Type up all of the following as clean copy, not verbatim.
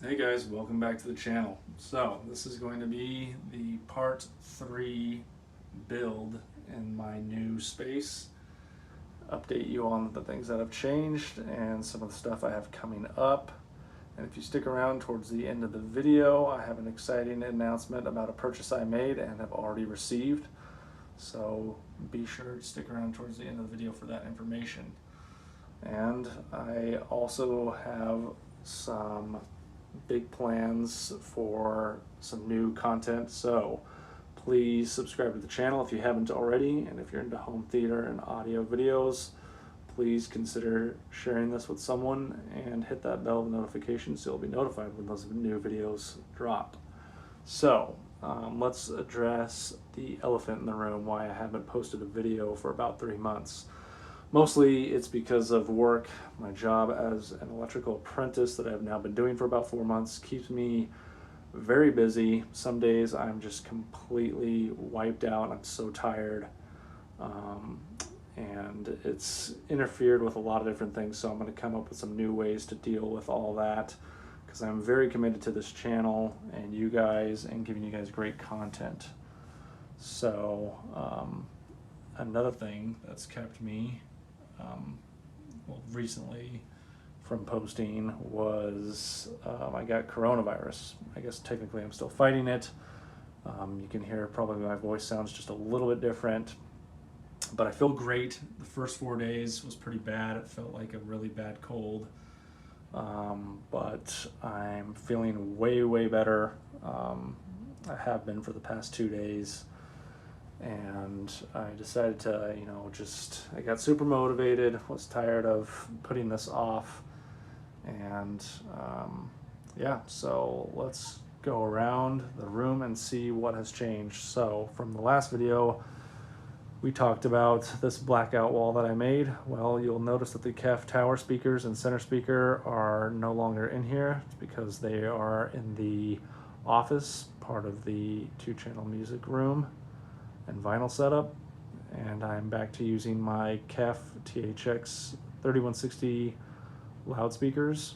Hey guys, welcome back to the channel. So this is going to be the part 3 build in my new space. Update you on the things that have changed and some of the stuff I have coming up. And if you stick around towards the end of the video, I have an exciting announcement about a purchase I made and have already received. So be sure to stick around towards the end of the video for that information. And I also have some big plans for some new content, so please subscribe to the channel if you haven't already, and if you're into home theater and audio videos, please consider sharing this with someone and hit that bell of notifications so you'll be notified when those new videos drop. So let's address the elephant in the room, why I haven't posted a video for about 3 months. Mostly it's because of work. My job as an electrical apprentice that I've now been doing for about 4 months keeps me very busy. Some days I'm just completely wiped out. I'm so tired. And it's interfered with a lot of different things, so I'm going to come up with some new ways to deal with all that because I'm very committed to this channel and you guys and giving you guys great content. So another thing that's kept me recently from posting was I got coronavirus. I guess technically I'm still fighting it. You can hear probably my voice sounds just a little bit different, but I feel great. The first 4 days was pretty bad. It felt like a really bad cold, but I'm feeling way better. I have been for the past 2 days. And I decided to, I got super motivated, was tired of putting this off, and yeah, so let's go around the room and see what has changed. So from the last video, we talked about this blackout wall that I made. Well, you'll notice that the KEF tower speakers and center speaker are no longer in here. It's because they are in the office, part of the 2-channel music room and vinyl setup, and I'm back to using my KEF THX 3160 loudspeakers.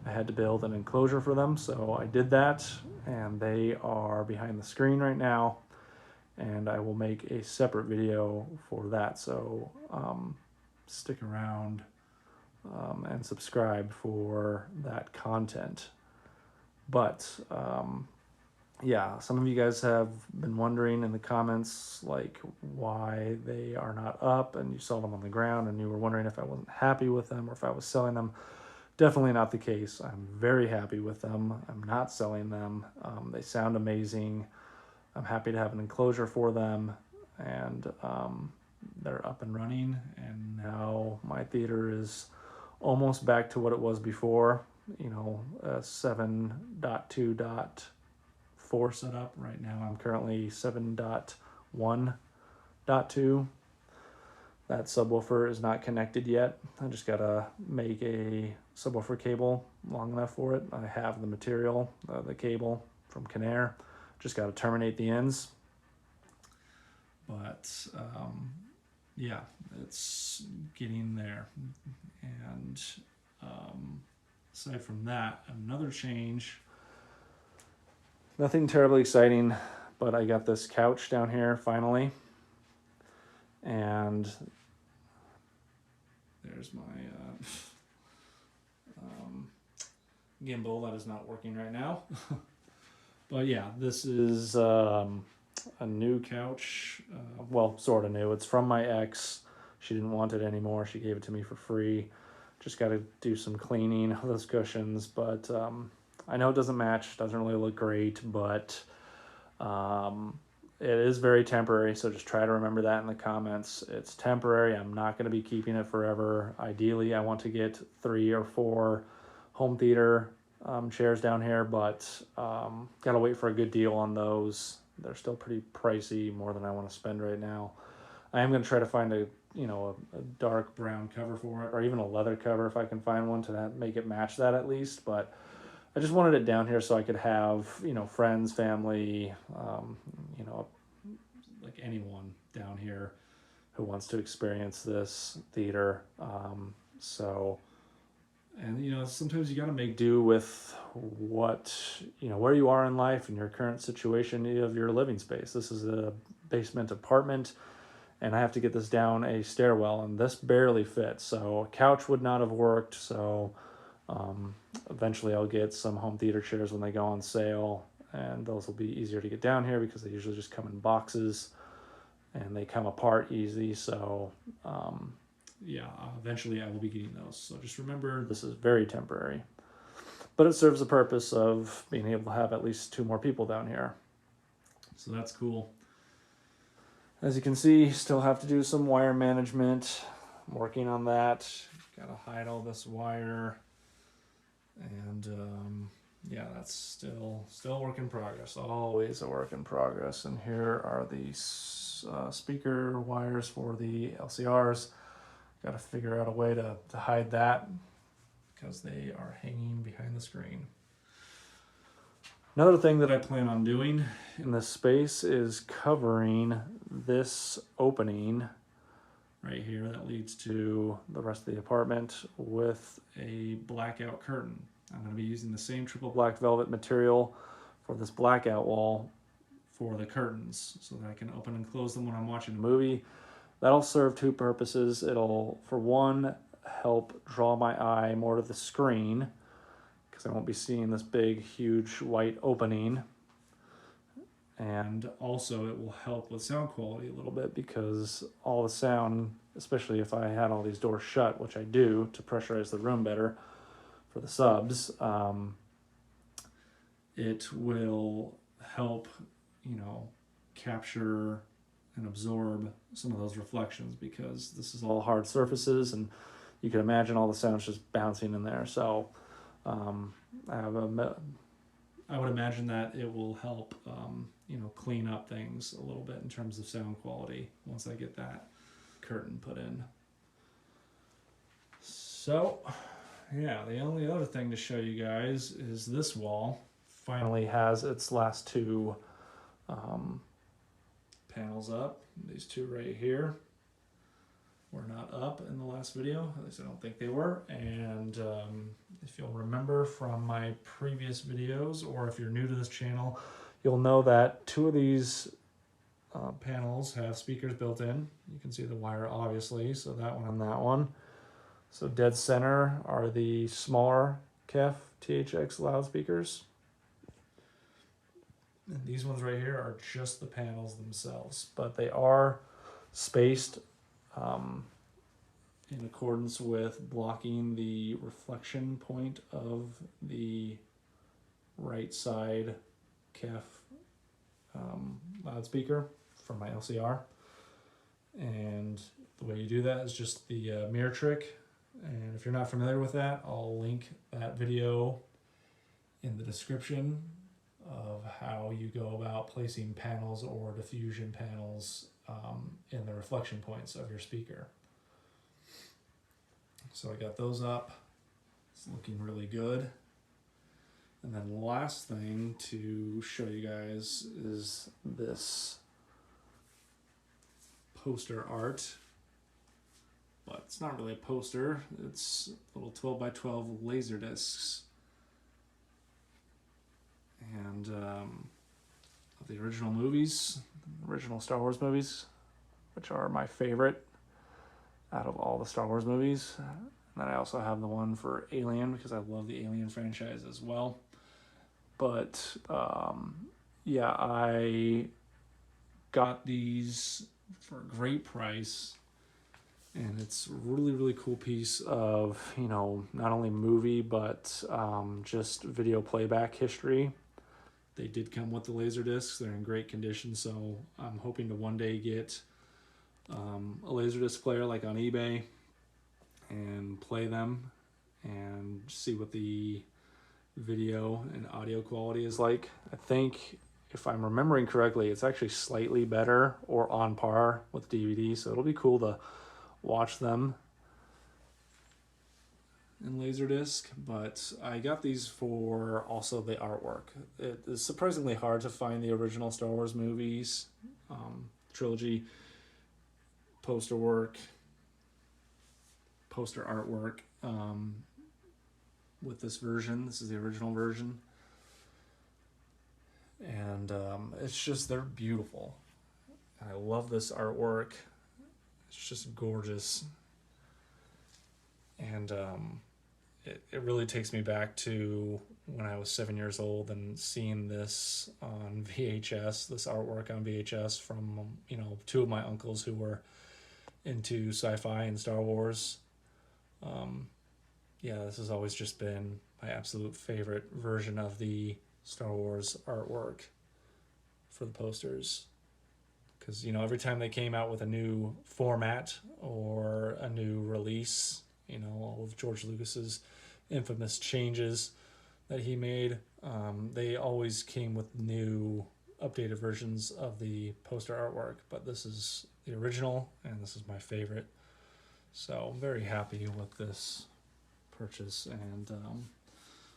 I had to build an enclosure for them, so I did that, and they are behind the screen right now, and I will make a separate video for that, so stick around and subscribe for that content. But yeah, some of you guys have been wondering in the comments like why they are not up, and you saw them on the ground and you were wondering if I wasn't happy with them or if I was selling them. Definitely not the case. I'm very happy with them. I'm not selling them. They sound amazing. I'm happy to have an enclosure for them, and they're up and running, and now my theater is almost back to what it was before, 7.2.4 setup. Right now I'm currently 7.1.2. That subwoofer is not connected yet. I just gotta make a subwoofer cable long enough for it. I have the material, the cable from Conair. Just gotta terminate the ends. But yeah, it's getting there. And aside from that, another change, nothing terribly exciting, but I got this couch down here finally, and there's my gimbal that is not working right now. But yeah, this is a new couch. Well, sort of new. It's from my ex. She didn't want it anymore. She gave it to me for free. Just got to do some cleaning of those cushions, but I know it doesn't match, doesn't really look great, but it is very temporary, so just try to remember that in the comments. It's temporary. I'm not going to be keeping it forever. Ideally, I want to get 3 or 4 home theater chairs down here, but gotta wait for a good deal on those. They're still pretty pricey, more than I want to spend right now. I am going to try to find a dark brown cover for it, or even a leather cover if I can find one to make it match that at least. But I just wanted it down here so I could have, friends, family, like anyone down here who wants to experience this theater. And sometimes you got to make do with what, where you are in life and your current situation of your living space. This is a basement apartment, and I have to get this down a stairwell, and this barely fits. So a couch would not have worked. So eventually I'll get some home theater chairs when they go on sale, and those will be easier to get down here because they usually just come in boxes and they come apart easy. So yeah, eventually I will be getting those. So just remember, this is very temporary, but it serves the purpose of being able to have at least 2 more people down here. So that's cool. As you can see, still have to do some wire management. I'm working on that. Gotta hide all this wire. And yeah, that's still work in progress. Always a work in progress. And here are the speaker wires for the LCRs. Gotta figure out a way to hide that because they are hanging behind the screen. Another thing that I plan on doing in this space is covering this opening right here that leads to the rest of the apartment with a blackout curtain. I'm going to be using the same triple black velvet material for this blackout wall for the curtains so that I can open and close them when I'm watching a movie. That'll serve 2 purposes. It'll, for one, help draw my eye more to the screen because I won't be seeing this big, huge white opening. And also it will help with sound quality a little bit because all the sound, especially if I had all these doors shut, which I do to pressurize the room better for the subs, it will help, capture and absorb some of those reflections because this is all hard surfaces and you can imagine all the sounds just bouncing in there. So I would imagine that it will help, clean up things a little bit in terms of sound quality once I get that curtain put in. So, yeah, the only other thing to show you guys is this wall finally has its last 2 panels up. These 2 right here were not up in the last video, at least I don't think they were. And if you'll remember from my previous videos, or if you're new to this channel, you'll know that 2 of these panels have speakers built in. You can see the wire obviously, so that one and that one. So dead center are the smaller KEF THX loudspeakers. And these ones right here are just the panels themselves, but they are spaced in accordance with blocking the reflection point of the right side KEF loudspeaker from my LCR. And the way you do that is just the mirror trick. And if you're not familiar with that, I'll link that video in the description of how you go about placing panels or diffusion panels in the reflection points of your speaker. So I got those up. It's looking really good. And then the last thing to show you guys is this poster art. But it's not really a poster. It's little 12 by 12 laser discs. And of the original movies, original Star Wars movies, which are my favorite out of all the Star Wars movies. And then I also have the one for Alien because I love the Alien franchise as well. But yeah, I got these for a great price. And it's a really, really cool piece of, not only movie, but just video playback history. They did come with the Laserdiscs. They're in great condition, so I'm hoping to one day get a Laserdisc player like on eBay and play them and see what the video and audio quality is like. I think, if I'm remembering correctly, it's actually slightly better or on par with DVD, so it'll be cool to watch them in Laserdisc. But I got these for also the artwork. It is surprisingly hard to find the original Star Wars movies, trilogy, poster work, poster artwork. with this version. This is the original version. And it's just, they're beautiful. I love this artwork. It's just gorgeous. And it really takes me back to when I was 7 years old and seeing this on VHS, this artwork on VHS from, two of my uncles who were into sci-fi and Star Wars. This has always just been my absolute favorite version of the Star Wars artwork for the posters. Because, every time they came out with a new format or a new release, all of George Lucas's infamous changes that he made, they always came with new updated versions of the poster artwork. But this is the original, and this is my favorite. So I'm very happy with this purchase, and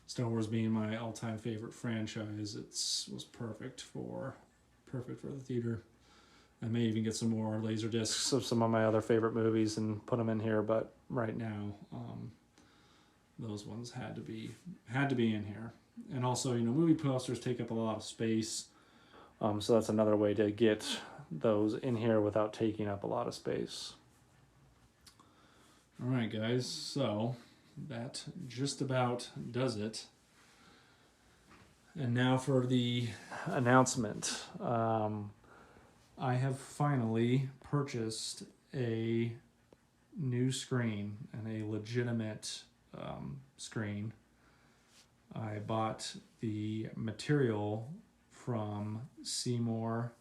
Star Wars being my all-time favorite franchise, was perfect for the theater. I may even get some more Laserdiscs of some of my other favorite movies and put them in here, but right now, those ones had to be in here. And also, movie posters take up a lot of space, so that's another way to get those in here without taking up a lot of space. All right, guys, so that just about does it. And now for the announcement. I have finally purchased a new screen, and a legitimate screen. I bought the material from Seymour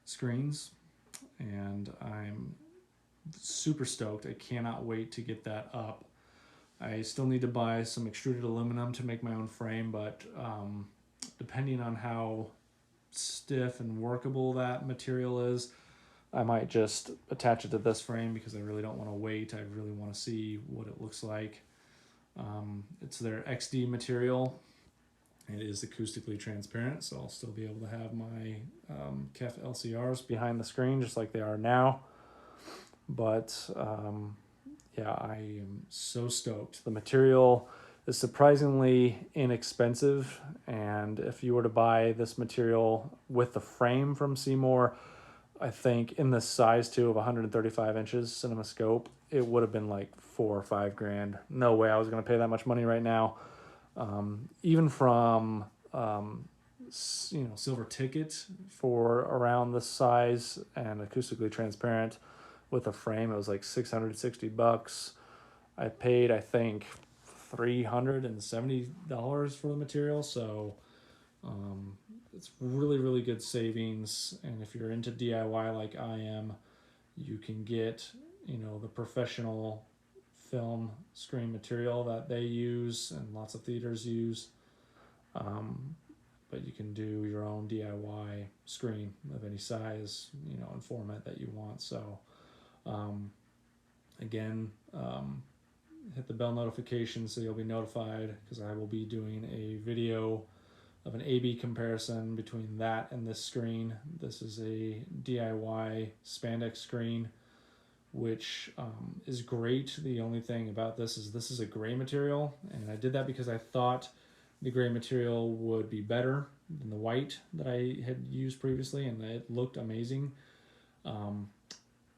Screens, and I'm super stoked. I cannot wait to get that up. I still need to buy some extruded aluminum to make my own frame, but depending on how stiff and workable that material is, I might just attach it to this frame because I really don't want to wait. I really want to see what it looks like. It's their XD material. It is acoustically transparent, so I'll still be able to have my KEF LCRs behind the screen just like they are now. But I am so stoked. The material is surprisingly inexpensive, and if you were to buy this material with the frame from Seymour, I think in the size too of 135 inches CinemaScope, it would have been like $4 or $5 grand. No way I was going to pay that much money right now. Even from Silver Ticket for around this size and acoustically transparent with a frame, it was like $660. I paid, I think, $370 for the material, so it's really, really good savings. And if you're into DIY like I am, you can get the professional film screen material that they use and lots of theaters use, but you can do your own DIY screen of any size, and format that you want. So again, hit the bell notification so you'll be notified, because I will be doing a video of an A/B comparison between that and this screen. This is a DIY spandex screen, which is great. The only thing about this is a gray material, and I did that because I thought the gray material would be better than the white that I had used previously, and it looked amazing.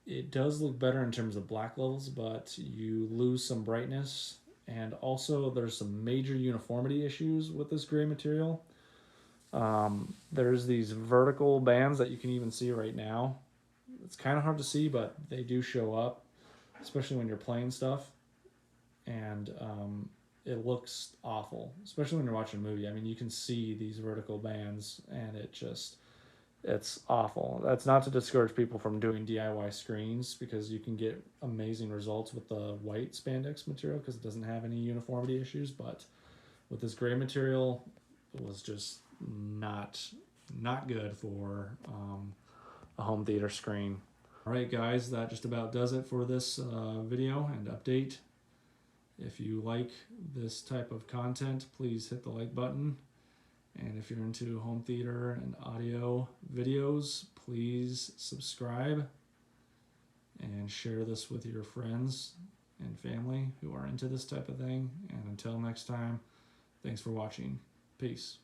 It does look better in terms of black levels, but you lose some brightness, and also there's some major uniformity issues with this gray material. There's these vertical bands that you can even see right now. It's kind of hard to see, but they do show up, especially when you're playing stuff, and it looks awful, especially when you're watching a movie. I mean, you can see these vertical bands, and it's awful. That's not to discourage people from doing DIY screens, because you can get amazing results with the white spandex material because it doesn't have any uniformity issues, but with this gray material, it was just not good for a home theater screen. All right, guys, that just about does it for this video and update. If you like this type of content, please hit the like button. And if you're into home theater and audio videos, please subscribe and share this with your friends. and family who are into this type of thing. And until next time, thanks for watching. Peace.